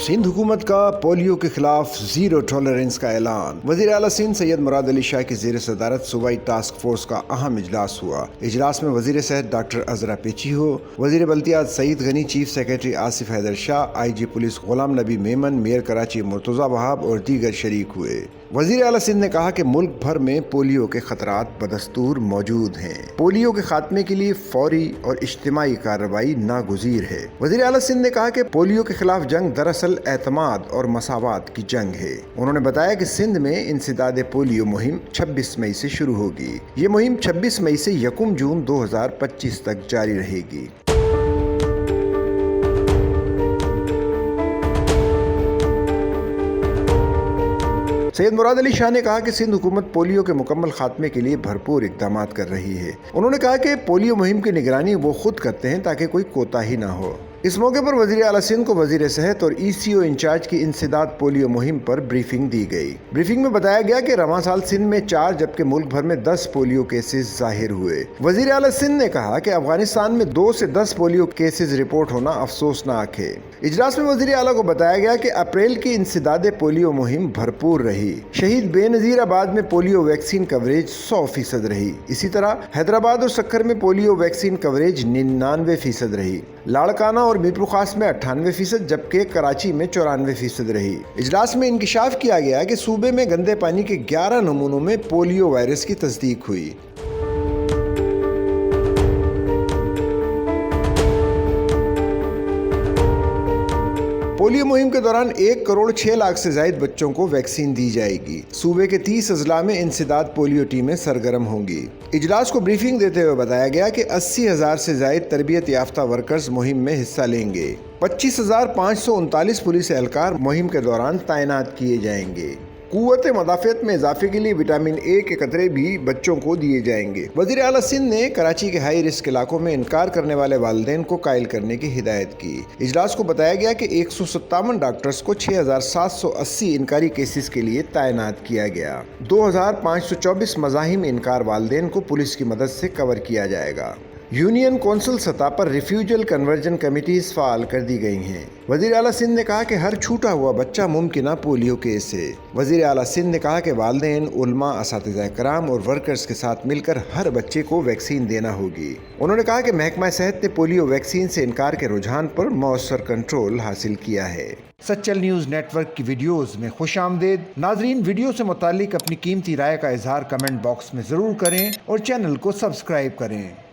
सिंध हुकूमत का पोलियो के खिलाफ जीरो टॉलरेंस का ऐलान। वजीर आला सिंध सैयद मुराद अली शाह की ज़ेर सदारत सूबाई टास्क फोर्स का अहम इजलास हुआ। इजलास में वजीर सेहत डॉक्टर अजरा पेची हो, वजीर बल्दियात Saeed Ghani, chief secretary Asif Haider Shah, IG police Ghulam Nabi Memon, mayor Karachi Murtaza Wahab और दीगर शरीक हुए। वजीर आला सिंध ने कहा कि मुल्क भर में पोलियो के खतरात बदस्तूर मौजूद हैं। पोलियो के खात्मे के लिए फौरी और इज्तिमाई कार्रवाई नागुज़ीर है। वजीर आला सिंध ने कहा कि पोलियो के खिलाफ जंग दरअसल एतमाद और मसावात की जंग है। उन्होंने बताया कि सिंध में इंसदाद पोलियो मुहिम 26 मई से शुरू होगी। ये मुहिम 26 मई से 1 जून 2025 तक जारी रहेगी। सैयद मुराद अली शाह ने कहा कि सिंध हुकूमत पोलियो के मुकम्मल खात्मे के लिए भरपूर इक़दामात कर रही है। उन्होंने कहा कि पोलियो मुहिम की निगरानी वो खुद करते हैं ताकि कोई कोताही ना हो। इस मौके पर वज़ीर आला सिंध को वज़ीर सेहत और ECO इंचार्ज की इंसदाद पोलियो मुहिम पर ब्रीफिंग दी गई। ब्रीफिंग में बताया गया कि रवां साल सिंध में 4 जबकि मुल्क भर में 10 पोलियो केसेस जाहिर हुए। वज़ीर आला सिंध ने कहा कि अफगानिस्तान में 2 से 10 पोलियो केसेस रिपोर्ट होना अफसोसनाक है। इजलास में वज़ीर आला को बताया गया कि अप्रैल की इंसदाद पोलियो मुहिम भरपूर रही। शहीद बेनज़ीर आबाद में पोलियो वैक्सीन कवरेज 100% रही। इसी तरह हैदराबाद और सक्खर में पोलियो वैक्सीन कवरेज 99% रही। लाड़काना और मीरपुर खास में 98%, जबकि कराची में 94% रही। इजलास में इंकिशाफ किया गया कि सूबे में गंदे पानी के 11 नमूनों में पोलियो वायरस की तस्दीक हुई। पोलियो मुहिम के दौरान 1 करोड़ 6 लाख से ज़ायद बच्चों को वैक्सीन दी जाएगी। सूबे के 30 अजला में इंसदाद पोलियो टीमें सरगर्म होंगी। इजलास को ब्रीफिंग देते हुए बताया गया कि 80,000 से ज़ायद तरबियत याफ्ता वर्कर्स मुहिम में हिस्सा लेंगे। 25,539 पुलिस एहलकार मुहिम के दौरान तैनात किए जाएंगे। कुव्वत मदाफ़ियत में इजाफे के लिए विटामिन A के कतरे भी बच्चों को दिए जाएंगे। वज़ीर आला सिंध ने कराची के हाई रिस्क इलाकों में इनकार करने वाले वालिदैन को कायल करने की हिदायत की। इजलास को बताया गया कि 157 डॉक्टर्स को 6,780 इनकारी केसेस के लिए तैनात किया गया। 2,524 मज़ाहिम इनकार वालिदैन को पुलिस की मदद से कवर किया जाएगा। यूनियन कौंसिल सतह पर रिफ्यूजल कन्वर्जन कमिटीज फ़ाल कर दी गई हैं। वज़ीर आला सिंध ने कहा कि हर छूटा हुआ बच्चा मुमकिना पोलियो केस है। वज़ीर आला सिंध ने कहा कि वालिदैन, उलमा, असातिज़ा कराम और वर्कर्स के साथ मिलकर हर बच्चे को वैक्सीन देना होगी। उन्होंने कहा कि महकमा सेहत ने पोलियो वैक्सीन से इनकार के रुझान पर मौसर कंट्रोल हासिल किया है। सच्चल न्यूज़ नेटवर्क की वीडियोज़ में खुश आमदेद। नाजरीन, वीडियो से मुतालिक अपनी कीमती राय का इजहार कमेंट बॉक्स में ज़रूर करें और चैनल को सब्सक्राइब करें।